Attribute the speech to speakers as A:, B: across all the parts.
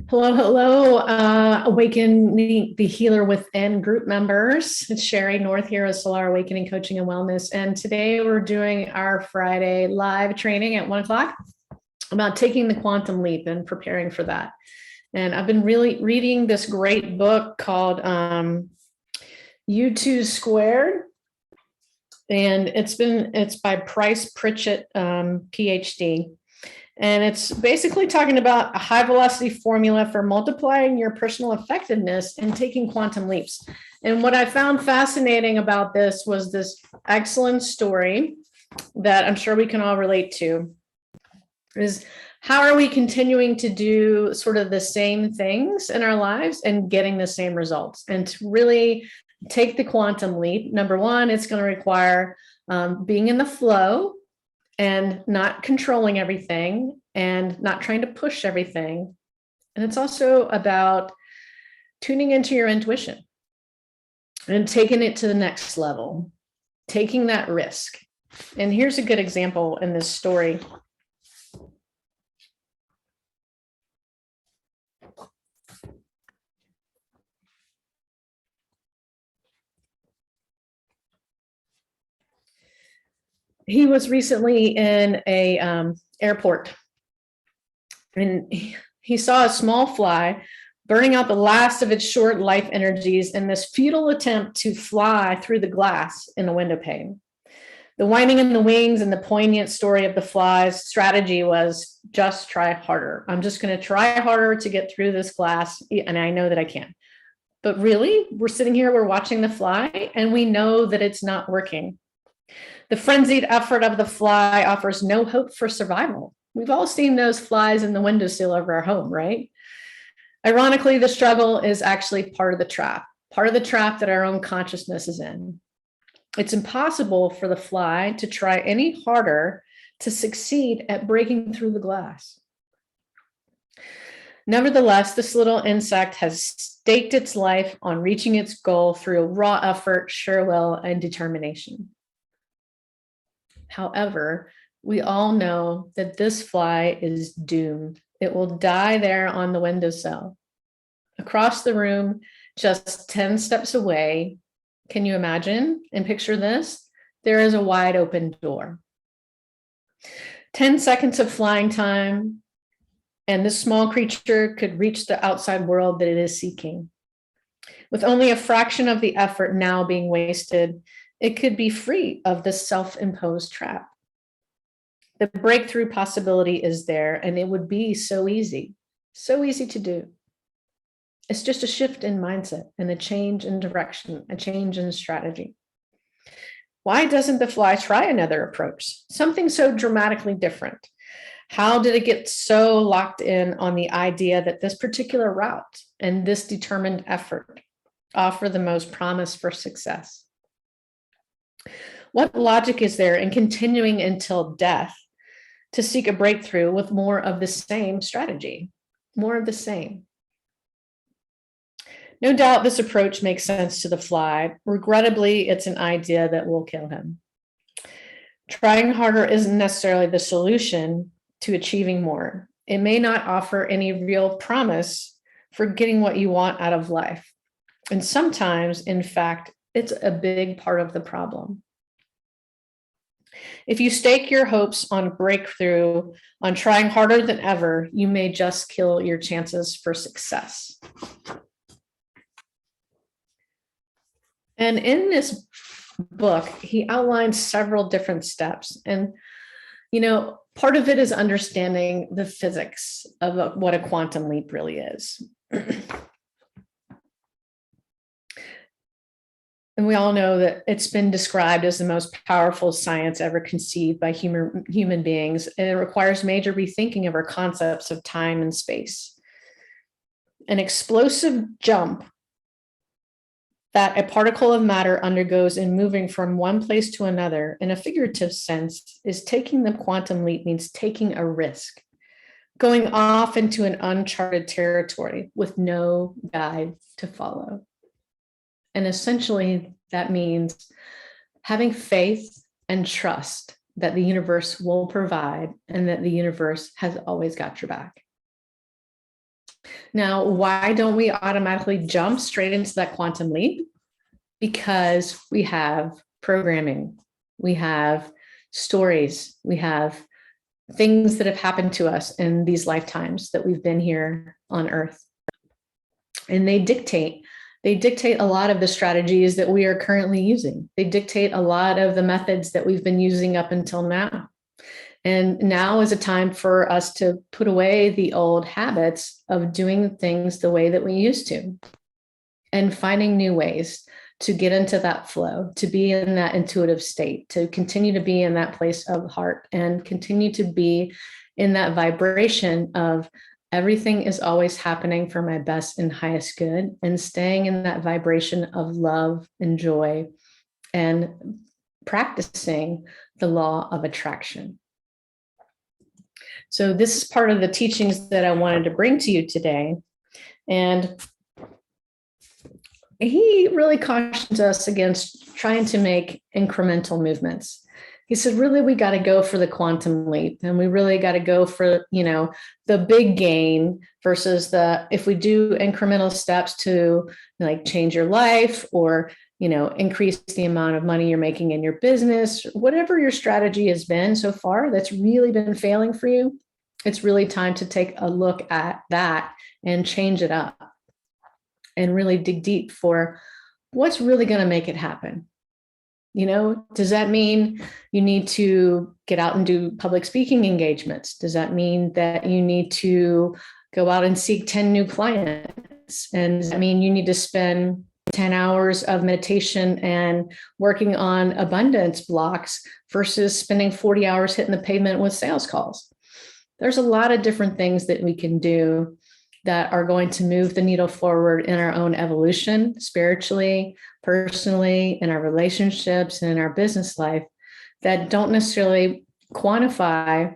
A: Hello, hello, Awaken the Healer Within group members. It's Sherry North here at Solar Awakening Coaching and Wellness. And today we're doing our Friday live training at 1 o'clock about taking the quantum leap and preparing for that. And I've been really reading this great book called U2 Squared. And it's by Price Pritchett, PhD. And it's basically talking about a high velocity formula for multiplying your personal effectiveness and taking quantum leaps. And what I found fascinating about this was this excellent story that I'm sure we can all relate to is how are we continuing to do sort of the same things in our lives and getting the same results? And to really take the quantum leap, number one, it's going to require being in the flow and not controlling everything and not trying to push everything. And it's also about tuning into your intuition and taking it to the next level, taking that risk. And here's a good example in this story. He was recently in a airport, and he saw a small fly burning out the last of its short life energies in this futile attempt to fly through the glass in the window pane. The whining in the wings and the poignant story of the fly's strategy was just try harder. I'm just going to try harder to get through this glass, and I know that I can. But really, we're sitting here, we're watching the fly, and we know that it's not working. The frenzied effort of the fly offers no hope for survival. We've all seen those flies in the windowsill of our home, right? Ironically, the struggle is actually part of the trap that our own consciousness is in. It's impossible for the fly to try any harder to succeed at breaking through the glass. Nevertheless, this little insect has staked its life on reaching its goal through raw effort, sure will, and determination. However, we all know that this fly is doomed. It will die there on the windowsill. Across the room, just 10 steps away, can you imagine and picture this? There is a wide open door. 10 seconds of flying time, and this small creature could reach the outside world that it is seeking. With only a fraction of the effort now being wasted, it could be free of this self-imposed trap. The breakthrough possibility is there, and it would be so easy to do. It's just a shift in mindset and a change in direction, a change in strategy. Why doesn't the fly try another approach? Something so dramatically different. How did it get so locked in on the idea that this particular route and this determined effort offer the most promise for success? What logic is there in continuing until death to seek a breakthrough with more of the same strategy, more of the same? No doubt this approach makes sense to the fly. Regrettably, it's an idea that will kill him. Trying harder isn't necessarily the solution to achieving more. It may not offer any real promise for getting what you want out of life. And sometimes, in fact, it's a big part of the problem. If you stake your hopes on breakthrough, on trying harder than ever, you may just kill your chances for success. And in this book, he outlines several different steps. And, part of it is understanding the physics of what a quantum leap really is. And we all know that it's been described as the most powerful science ever conceived by human beings, and it requires major rethinking of our concepts of time and space. An explosive jump that a particle of matter undergoes in moving from one place to another, in a figurative sense, is taking the quantum leap means taking a risk, going off into an uncharted territory with no guide to follow. And essentially, that means having faith and trust that the universe will provide and that the universe has always got your back. Now, why don't we automatically jump straight into that quantum leap? Because we have programming, we have stories, we have things that have happened to us in these lifetimes that we've been here on Earth. And they dictate a lot of the strategies that we are currently using. They dictate a lot of the methods that we've been using up until now. And now is a time for us to put away the old habits of doing things the way that we used to and finding new ways to get into that flow, to be in that intuitive state, to continue to be in that place of heart and continue to be in that vibration of everything is always happening for my best and highest good, and staying in that vibration of love and joy and practicing the law of attraction. So this is part of the teachings that I wanted to bring to you today. And he really cautions us against trying to make incremental movements. He said, really, we got to go for the quantum leap, and we really got to go for, the big gain versus if we do incremental steps to like change your life or, increase the amount of money you're making in your business, whatever your strategy has been so far that's really been failing for you, it's really time to take a look at that and change it up and really dig deep for what's really going to make it happen. Does that mean you need to get out and do public speaking engagements? Does that mean that you need to go out and seek 10 new clients? And does that mean you need to spend 10 hours of meditation and working on abundance blocks versus spending 40 hours hitting the pavement with sales calls? There's a lot of different things that we can do that are going to move the needle forward in our own evolution, spiritually, personally, in our relationships, and in our business life, that don't necessarily quantify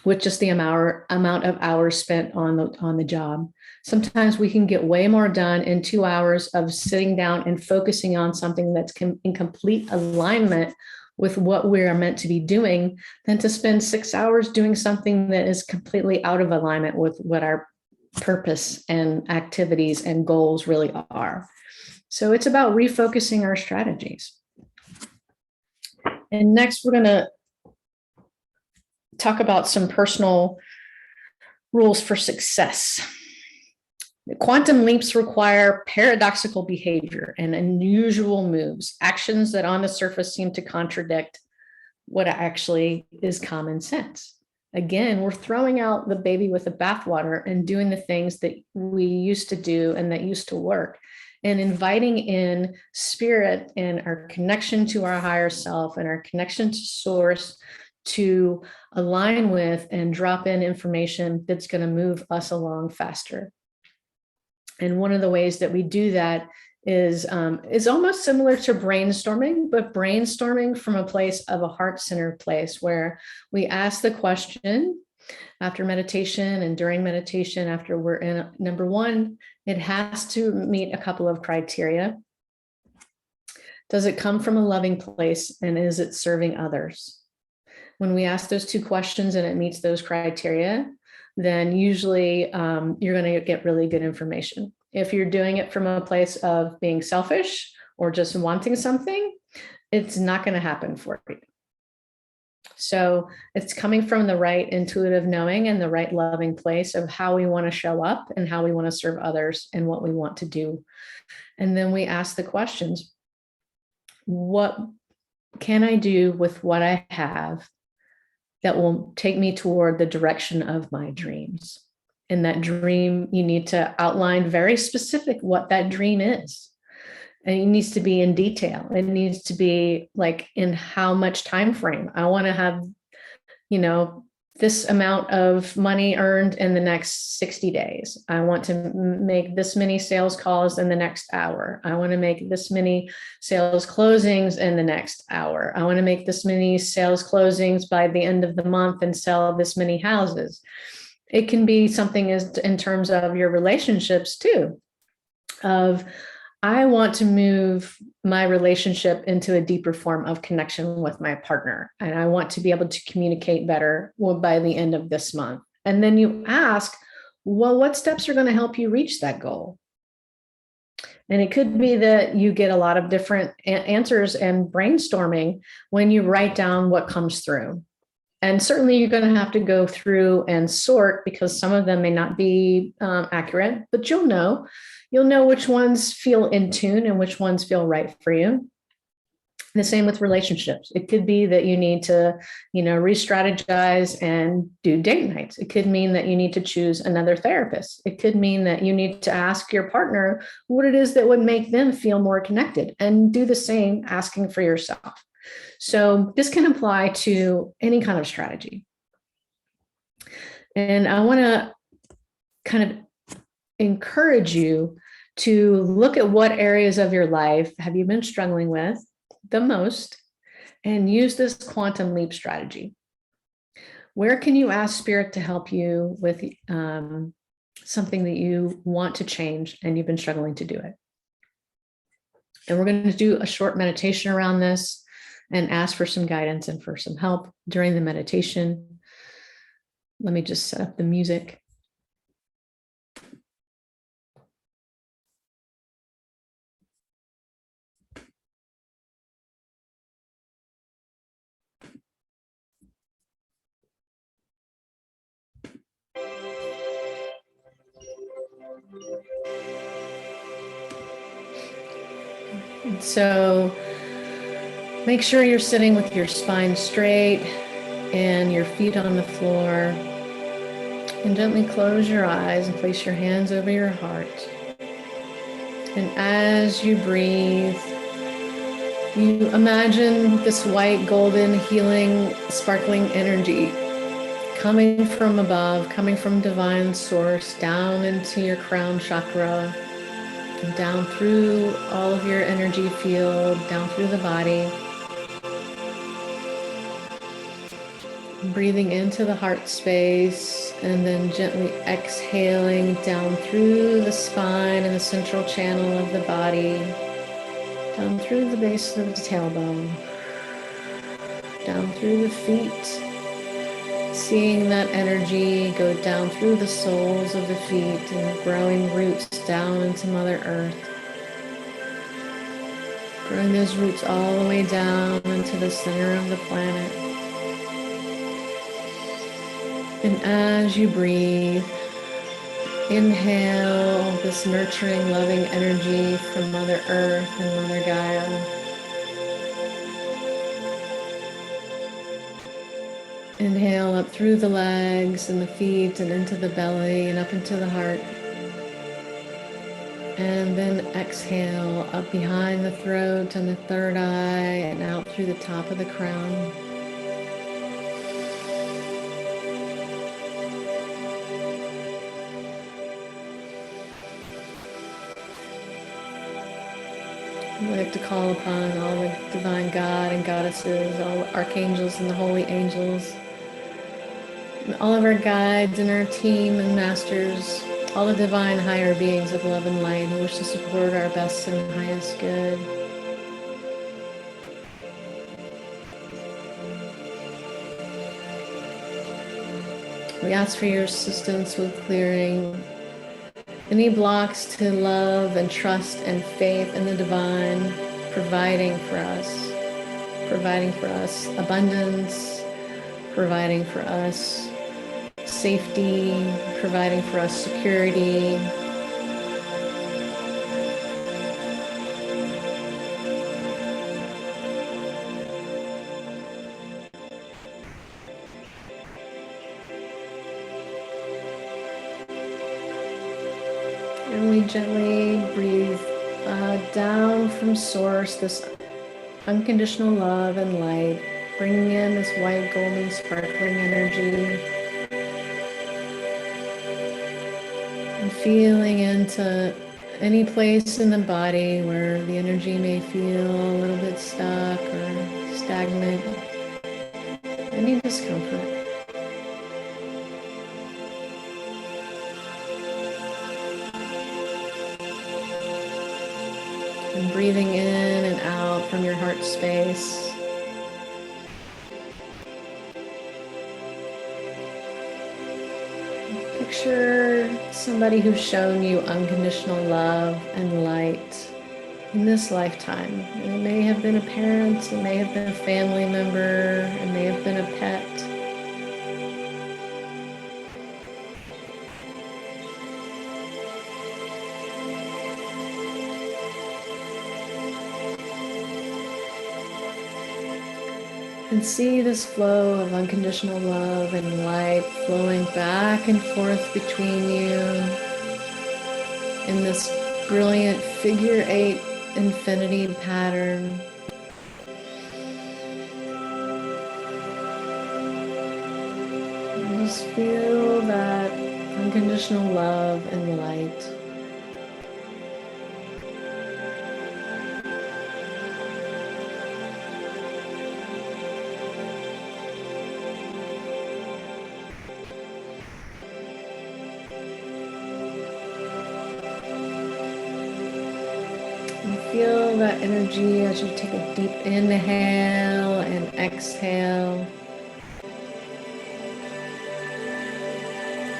A: with just the amount of hours spent on the job. Sometimes we can get way more done in 2 hours of sitting down and focusing on something that's in complete alignment with what we are meant to be doing than to spend 6 hours doing something that is completely out of alignment with what our purpose and activities and goals really are. So it's about refocusing our strategies. And next, we're going to talk about some personal rules for success. The quantum leaps require paradoxical behavior and unusual moves, actions that on the surface seem to contradict what actually is common sense. Again, we're throwing out the baby with the bathwater and doing the things that we used to do and that used to work, and inviting in spirit and our connection to our higher self and our connection to source to align with and drop in information that's going to move us along faster. And one of the ways that we do that is almost similar to brainstorming, but brainstorming from a place of a heart-centered place where we ask the question after meditation and during meditation, after we're in, number one, it has to meet a couple of criteria. Does it come from a loving place, and is it serving others? When we ask those two questions and it meets those criteria, then usually you're going to get really good information. If you're doing it from a place of being selfish or just wanting something, it's not going to happen for you. So it's coming from the right intuitive knowing and the right loving place of how we want to show up and how we want to serve others and what we want to do. And then we ask the questions, what can I do with what I have that will take me toward the direction of my dreams? In that dream, you need to outline very specific what that dream is. And it needs to be in detail. It needs to be like in how much time frame. I want to have, this amount of money earned in the next 60 days. I want to make this many sales calls in the next hour. I want to make this many sales closings in the next hour. I want to make this many sales closings by the end of the month and sell this many houses. It can be something as in terms of your relationships too, of I want to move my relationship into a deeper form of connection with my partner. And I want to be able to communicate better by the end of this month. And then you ask, Well, what steps are going to help you reach that goal? And it could be that you get a lot of different answers and brainstorming when you write down what comes through. And certainly you're going to have to go through and sort because some of them may not be accurate, but you'll know which ones feel in tune and which ones feel right for you. The same with relationships. It could be that you need to, re-strategize and do date nights. It could mean that you need to choose another therapist. It could mean that you need to ask your partner what it is that would make them feel more connected, and do the same asking for yourself. So this can apply to any kind of strategy. And I want to kind of encourage you to look at what areas of your life have you been struggling with the most, and use this quantum leap strategy. Where can you ask spirit to help you with something that you want to change and you've been struggling to do it? And we're going to do a short meditation around this and ask for some guidance and for some help during the meditation. Let me just set up the music. And so make sure you're sitting with your spine straight and your feet on the floor. And gently close your eyes and place your hands over your heart. And as you breathe, you imagine this white, golden, healing, sparkling energy coming from above, coming from divine source, down into your crown chakra, and down through all of your energy field, down through the body. Breathing into the heart space and then gently exhaling down through the spine and the central channel of the body, down through the base of the tailbone, down through the feet, seeing that energy go down through the soles of the feet and growing roots down into Mother Earth. Growing those roots all the way down into the center of the planet. And as you breathe, inhale this nurturing, loving energy from Mother Earth and Mother Gaia. Inhale up through the legs and the feet and into the belly and up into the heart. And then exhale up behind the throat and the third eye and out through the top of the crown. I'd like to call upon all the divine God and goddesses, all the archangels and the holy angels, and all of our guides and our team and masters, all the divine higher beings of love and light who wish to support our best and highest good. We ask for your assistance with clearing any blocks to love and trust and faith in the divine, providing for us abundance, providing for us safety, providing for us security. And we gently breathe down from source, this unconditional love and light, bringing in this white, golden, sparkling energy. And feeling into any place in the body where the energy may feel a little bit stuck or stagnant, any discomfort. And breathing in and out from your heart space. picture somebody who's shown you unconditional love and light in this lifetime. It may have been a parent, it may have been a family member, it may have been a pet. And see this flow of unconditional love and light flowing back and forth between you in this brilliant figure 8 infinity pattern. And just feel that unconditional love and light. Feel that energy as you take a deep inhale and exhale.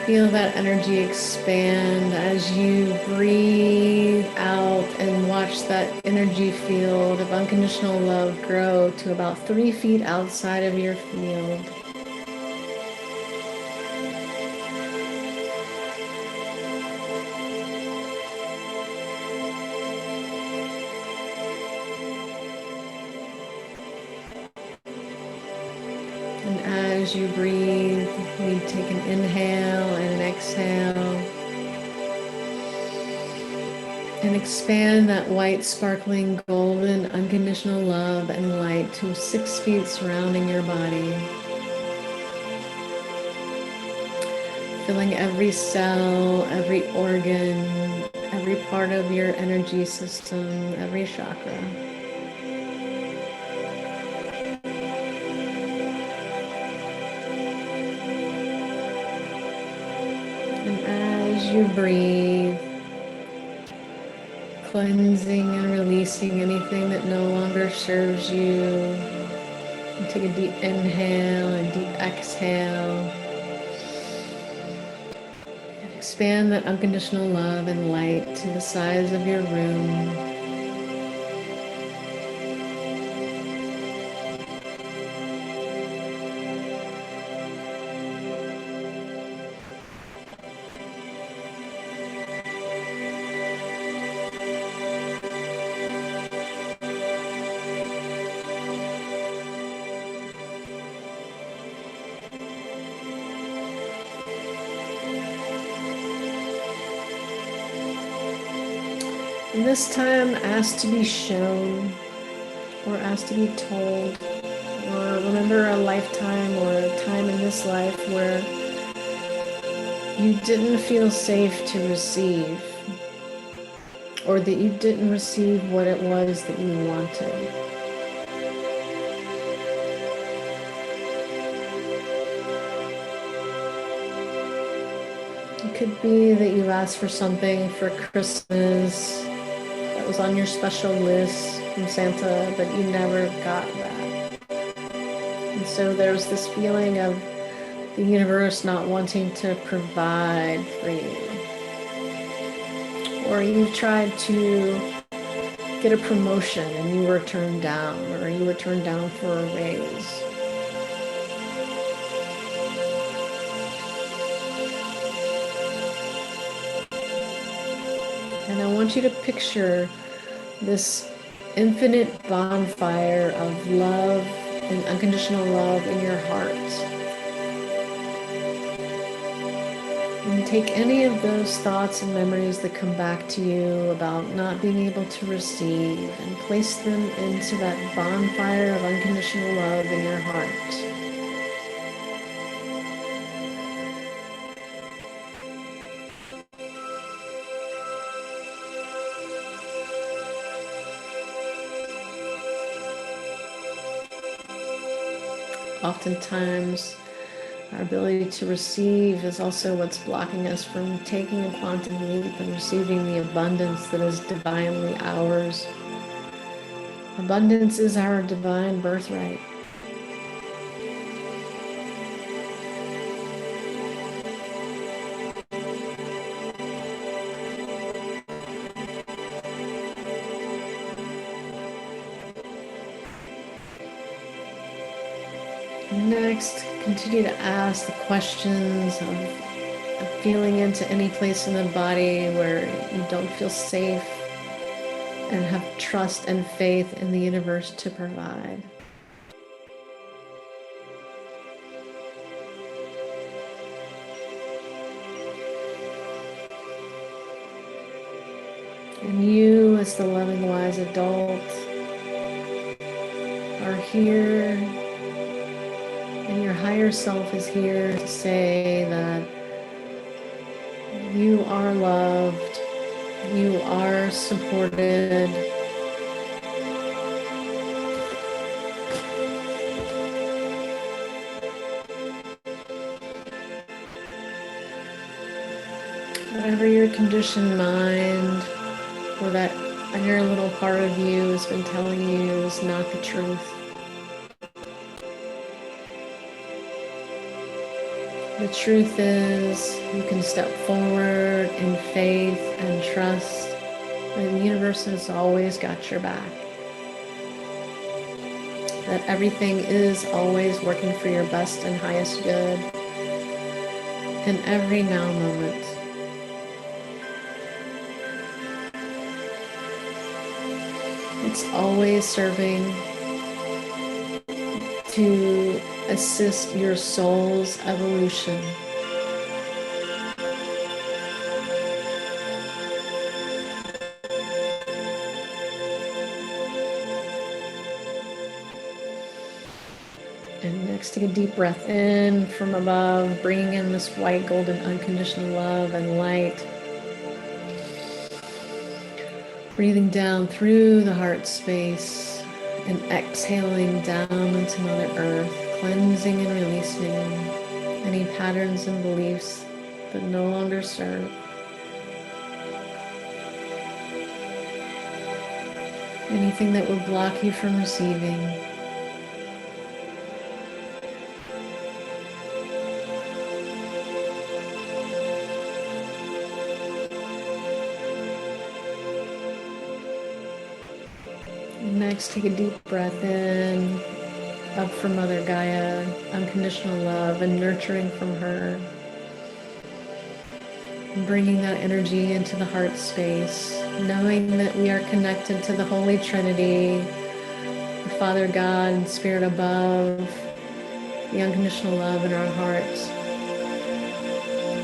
A: Feel that energy expand as you breathe out and watch that energy field of unconditional love grow to about 3 feet outside of your field. And as you breathe, we take an inhale and an exhale. And expand that white, sparkling, golden, unconditional love and light to 6 feet surrounding your body. Filling every cell, every organ, every part of your energy system, every chakra. As you breathe, cleansing and releasing anything that no longer serves you. And take a deep inhale and deep exhale. And expand that unconditional love and light to the size of your room. And this time, ask to be shown or ask to be told, or remember a lifetime or a time in this life where you didn't feel safe to receive, or that you didn't receive what it was that you wanted. It could be that you asked for something for Christmas that was on your special list from Santa, but you never got that. And so there's this feeling of the universe not wanting to provide for you. Or you've tried to get a promotion and you were turned down, or you were turned down for a raise. And I want you to picture this infinite bonfire of love and unconditional love in your heart. And take any of those thoughts and memories that come back to you about not being able to receive and place them into that bonfire of unconditional love in your heart. Oftentimes, our ability to receive is also what's blocking us from taking a quantum leap and receiving the abundance that is divinely ours. Abundance is our divine birthright. Next, continue to ask the questions of feeling into any place in the body where you don't feel safe, and have trust and faith in the universe to provide. And you, as the loving, wise adult, are here, and your higher self is here to say that you are loved, you are supported, whatever your conditioned mind or that inner little part of you has been telling you is not the truth. The truth is, you can step forward in faith and trust that the universe has always got your back. That everything is always working for your best and highest good in every now moment. It's always serving to assist your soul's evolution. And next, take a deep breath in from above, bringing in this white, golden, unconditional love and light. Breathing down through the heart space and exhaling down into Mother Earth, cleansing and releasing any patterns and beliefs that no longer serve. Anything that would block you from receiving. Next, take a deep breath in, up from Mother Gaia, unconditional love and nurturing from her. And bringing that energy into the heart space, knowing that we are connected to the Holy Trinity, the Father God and Spirit above, the unconditional love in our hearts,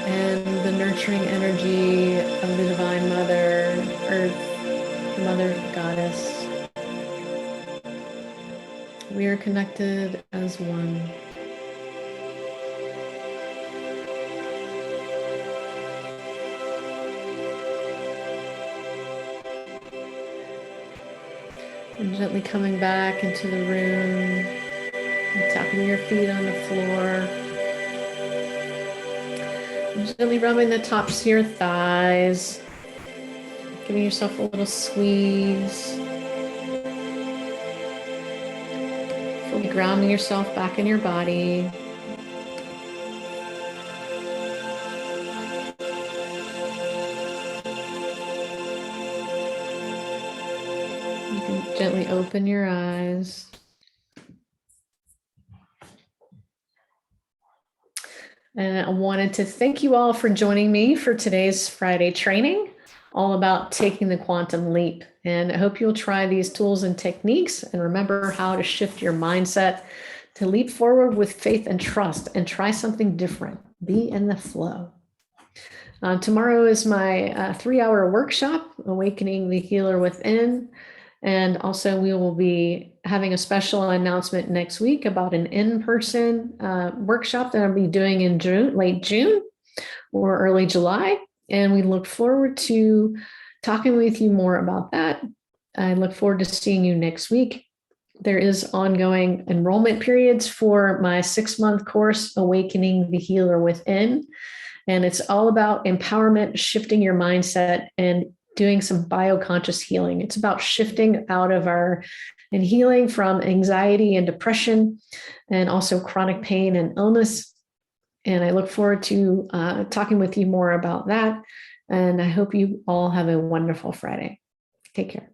A: and the nurturing energy of the Divine Mother, Earth, Mother Goddess. We are connected as one. And gently coming back into the room, and tapping your feet on the floor. And gently rubbing the tops of your thighs, giving yourself a little squeeze. Fully grounding yourself back in your body. You can gently open your eyes. And I wanted to thank you all for joining me for today's Friday training, all about taking the quantum leap. And I hope you'll try these tools and techniques and remember how to shift your mindset to leap forward with faith and trust and try something different. Be in the flow. Tomorrow is my 3-hour workshop, Awakening the Healer Within. And also we will be having a special announcement next week about an in-person workshop that I'll be doing in June, late June or early July. And we look forward to talking with you more about that. I look forward to seeing you next week. There is ongoing enrollment periods for my 6-month course, Awakening the Healer Within. And it's all about empowerment, shifting your mindset, and doing some bioconscious healing. It's about shifting out of and healing from anxiety and depression, and also chronic pain and illness. And I look forward to talking with you more about that. And I hope you all have a wonderful Friday. Take care.